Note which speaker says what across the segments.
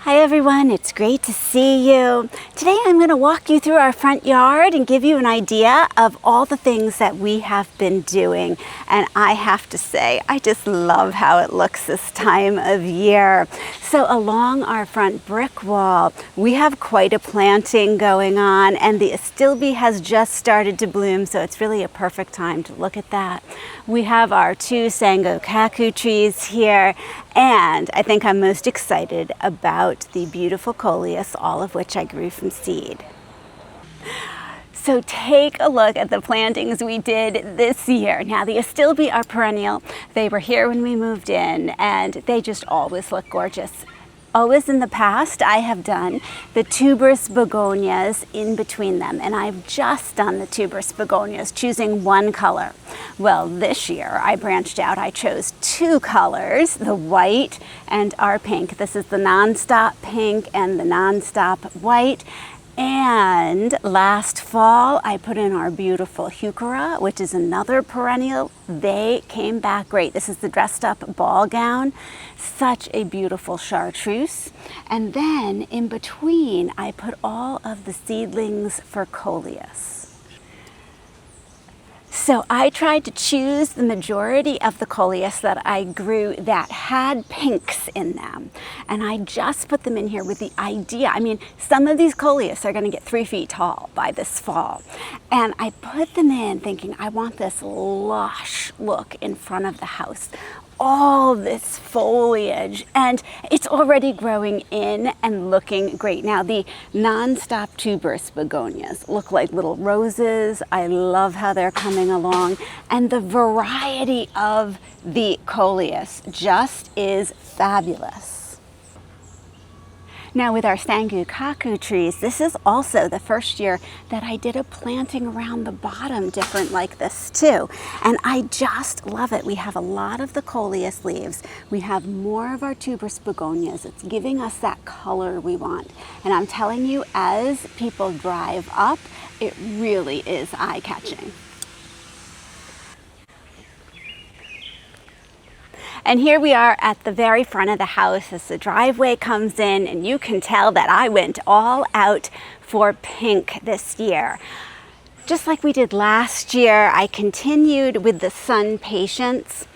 Speaker 1: Hi everyone, it's great to see you. Today I'm going to walk you through our front yard and give you an idea of all the things that we have been doing. And I have to say, I just love how it looks this time of year. So along our front brick wall, we have quite a planting going on, and the astilbe has just started to bloom, so it's really a perfect time to look at that. We have our two sangokaku trees here, and I think I'm most excited about the beautiful coleus, all of which I grew from seed. So take a look at the plantings we did this year. Now the astilbe are perennial. They were here when we moved in, and they just always look gorgeous. Always in the past, I have done the tuberous begonias in between them, and I've just done the tuberous begonias, choosing one color. Well, this year I branched out. I chose two colors, the white and our pink. This is the nonstop pink and the nonstop white. And last fall, I put in our beautiful heuchera, which is another perennial. They came back great. This is the dressed up ball gown. Such a beautiful chartreuse. And then in between, I put all of the seedlings for coleus. So I tried to choose the majority of the coleus that I grew that had pinks in them. And I just put them in here with the idea, some of these coleus are going to get 3 feet tall by this fall. And I put them in thinking I want this lush look in front of the house. All this foliage, and it's already growing in and looking great. Now the nonstop tuberous begonias look like little roses. I love how they're coming along, and the variety of the coleus just is fabulous. Now with our sangokaku trees, this is also the first year that I did a planting around the bottom different like this too. And I just love it. We have a lot of the coleus leaves. We have more of our tuberous begonias. It's giving us that color we want. And I'm telling you, as people drive up, it really is eye-catching. And here we are at the very front of the house as the driveway comes in, and you can tell that I went all out for pink this year. Just like we did last year, I continued with the sun patience.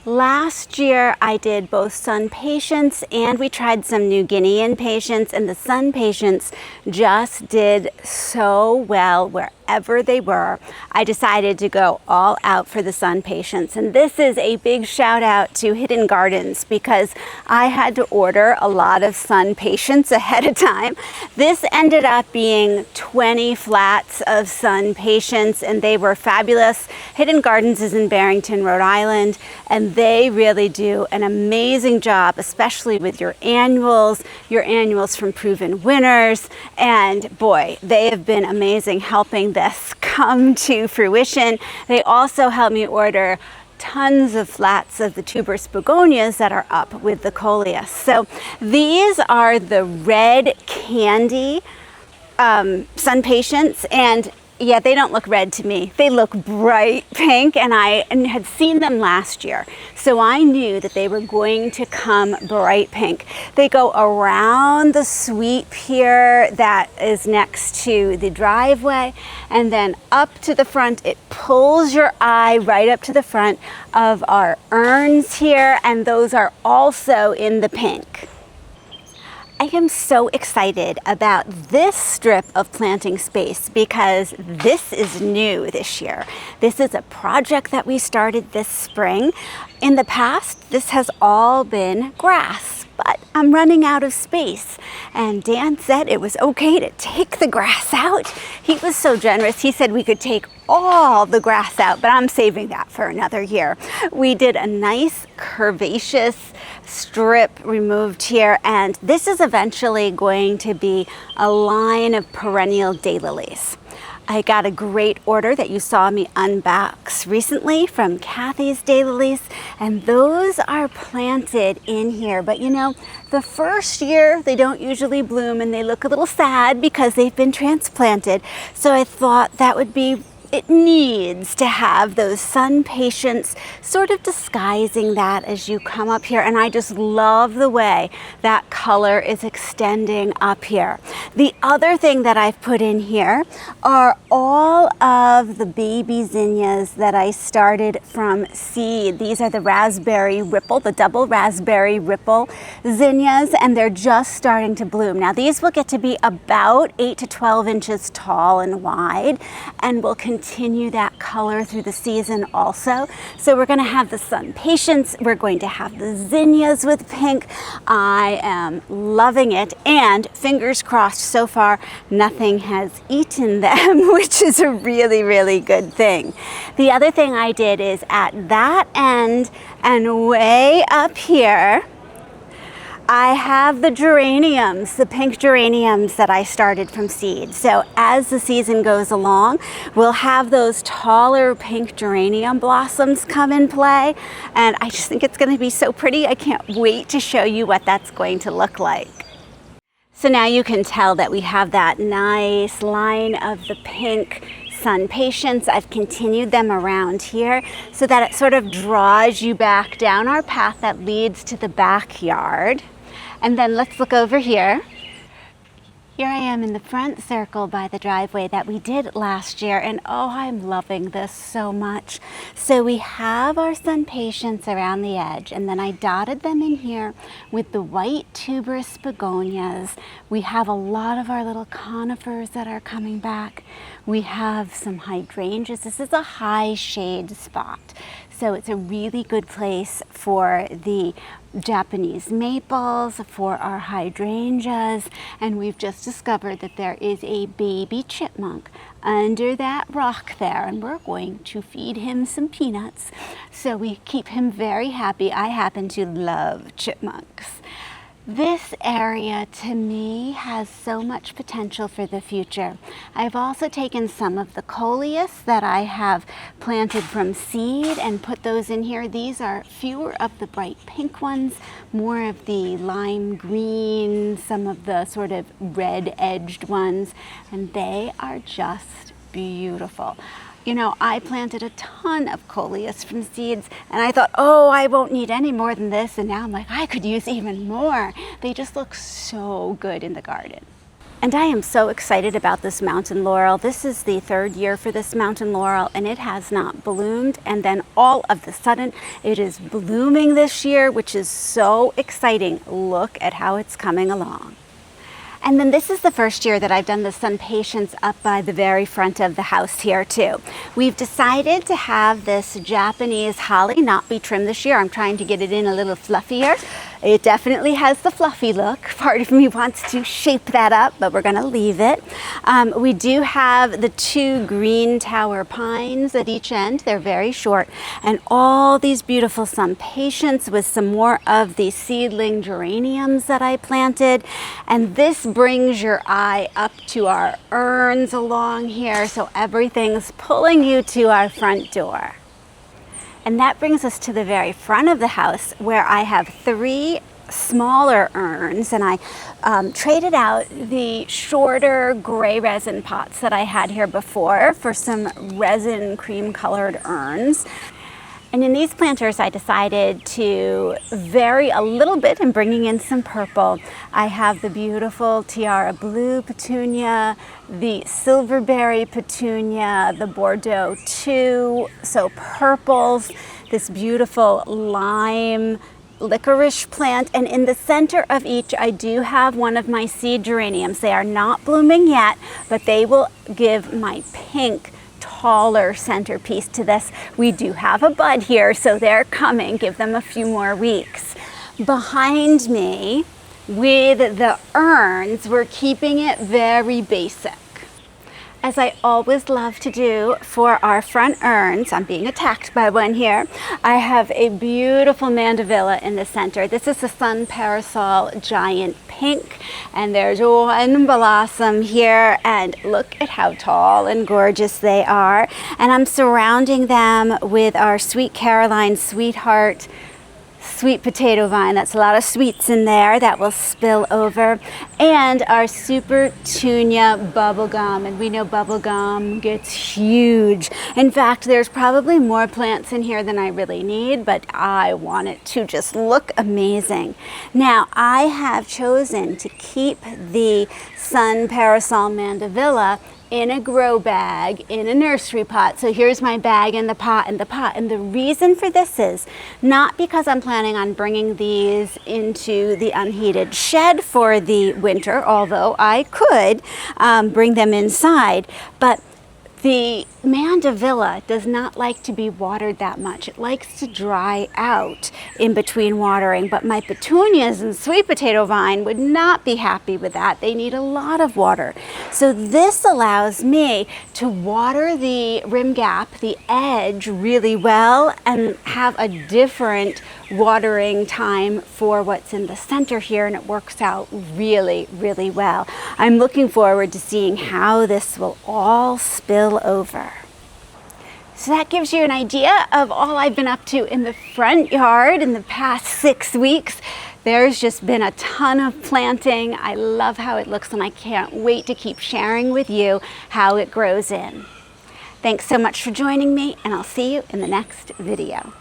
Speaker 1: Last year I did both sun patience and we tried some New Guinean patience, and the sun patience just did so well wherever they were. I decided to go all out for the sun patience, and this is a big shout out to Hidden Gardens because I had to order a lot of sun patience ahead of time. This ended up being 20 flats of sun patience, and they were fabulous. Hidden Gardens is in Barrington, Rhode Island, and they really do an amazing job, especially with your annuals from proven winners. And boy, they have been amazing helping this come to fruition. They also helped me order tons of flats of the tuberous begonias that are up with the coleus. So these are the red candy sun patience, and yeah, they don't look red to me. They look bright pink, and I had seen them last year, so I knew that they were going to come bright pink. They go around the sweep here that is next to the driveway, and then up to the front. It pulls your eye right up to the front of our urns here, and those are also in the pink. I am so excited about this strip of planting space because this is new this year. This is a project that we started this spring. In the past, this has all been grass, but I'm running out of space. And Dan said it was okay to take the grass out. He was so generous. He said we could take all the grass out, but I'm saving that for another year. We did a nice curvaceous strip removed here, and this is eventually going to be a line of perennial daylilies. I got a great order that you saw me unbox recently from Kathy's daylilies, and those are planted in here. But you know, the first year they don't usually bloom and they look a little sad because they've been transplanted. So I thought that would be it needs to have those sun patients sort of disguising that as you come up here. And I just love the way that color is extending up here. The other thing that I've put in here are all of the baby zinnias that I started from seed. These are the raspberry ripple, the double raspberry ripple zinnias, and they're just starting to bloom. Now these will get to be about 8 to 12 inches tall and wide, and will continue that color through the season also. So we're going to have the sun patience, we're going to have the zinnias with pink. I am loving it, and fingers crossed so far nothing has eaten them, which is a really, really good thing. The other thing I did is at that end and way up here, I have the geraniums, the pink geraniums that I started from seed. So as the season goes along, we'll have those taller pink geranium blossoms come in play. And I just think it's going to be so pretty. I can't wait to show you what that's going to look like. So now you can tell that we have that nice line of the pink sun patients. I've continued them around here so that it sort of draws you back down our path that leads to the backyard. And then let's look over here. Here I am in the front circle by the driveway that we did last year, and oh, I'm loving this so much. So we have our sun patients around the edge, and then I dotted them in here with the white tuberous begonias. We have a lot of our little conifers that are coming back. We have some hydrangeas. This is a high shade spot, so it's a really good place for the Japanese maples, for our hydrangeas, and we've just discovered that there is a baby chipmunk under that rock there, and we're going to feed him some peanuts so we keep him very happy. I happen to love chipmunks. This area to me has so much potential for the future. I've also taken some of the coleus that I have planted from seed and put those in here. These are fewer of the bright pink ones, more of the lime green, some of the sort of red edged ones, and they are just beautiful. You know, I planted a ton of coleus from seeds, and I thought, oh, I won't need any more than this, and now I'm like, I could use even more. They just look so good in the garden. And I am so excited about this mountain laurel. This is the third year for this mountain laurel, and it has not bloomed, and then all of a sudden it is blooming this year, which is so exciting. Look at how it's coming along. And then this is the first year that I've done the sun patience up by the very front of the house here too. We've decided to have this Japanese holly not be trimmed this year. I'm trying to get it in a little fluffier. It definitely has the fluffy look. Part of me wants to shape that up, but we're gonna leave it. We do have the 2 green tower pines at each end. They're very short. And all these beautiful sun patience with some more of the seedling geraniums that I planted. And this brings your eye up to our urns along here, so everything's pulling you to our front door. And that brings us to the very front of the house, where I have 3 smaller urns, and I traded out the shorter gray resin pots that I had here before for some resin cream colored urns. And in these planters, I decided to vary a little bit in bringing in some purple. I have the beautiful tiara blue petunia, the silverberry petunia, the Bordeaux 2, so purples, this beautiful lime licorice plant, and in the center of each I do have one of my seed geraniums. They are not blooming yet, but they will give my pink taller centerpiece to this. We do have a bud here, so they're coming. Give them a few more weeks. Behind me with the urns, we're keeping it very basic. As I always love to do for our front urns, I'm being attacked by one here. I have a beautiful mandevilla in the center. This is the sun parasol giant pink, and there's one blossom here, and look at how tall and gorgeous they are. And I'm surrounding them with our Sweet Caroline Sweetheart sweet potato vine. That's a lot of sweets in there that will spill over. And our super tunia bubblegum. And we know bubblegum gets huge. In fact, there's probably more plants in here than I really need, but I want it to just look amazing. Now, I have chosen to keep the sun parasol mandevilla in a grow bag, in a nursery pot. So here's my bag and the pot and the pot. And the reason for this is not because I'm planning on bringing these into the unheated shed for the winter, although I could bring them inside, but the mandevilla does not like to be watered that much. It likes to dry out in between watering, but my petunias and sweet potato vine would not be happy with that. They need a lot of water. So this allows me to water the rim gap, the edge, really well and have a different watering time for what's in the center here, and it works out really, really well. I'm looking forward to seeing how this will all spill over. So that gives you an idea of all I've been up to in the front yard in the past 6 weeks. There's just been a ton of planting. I love how it looks, and I can't wait to keep sharing with you how it grows in. Thanks so much for joining me, and I'll see you in the next video.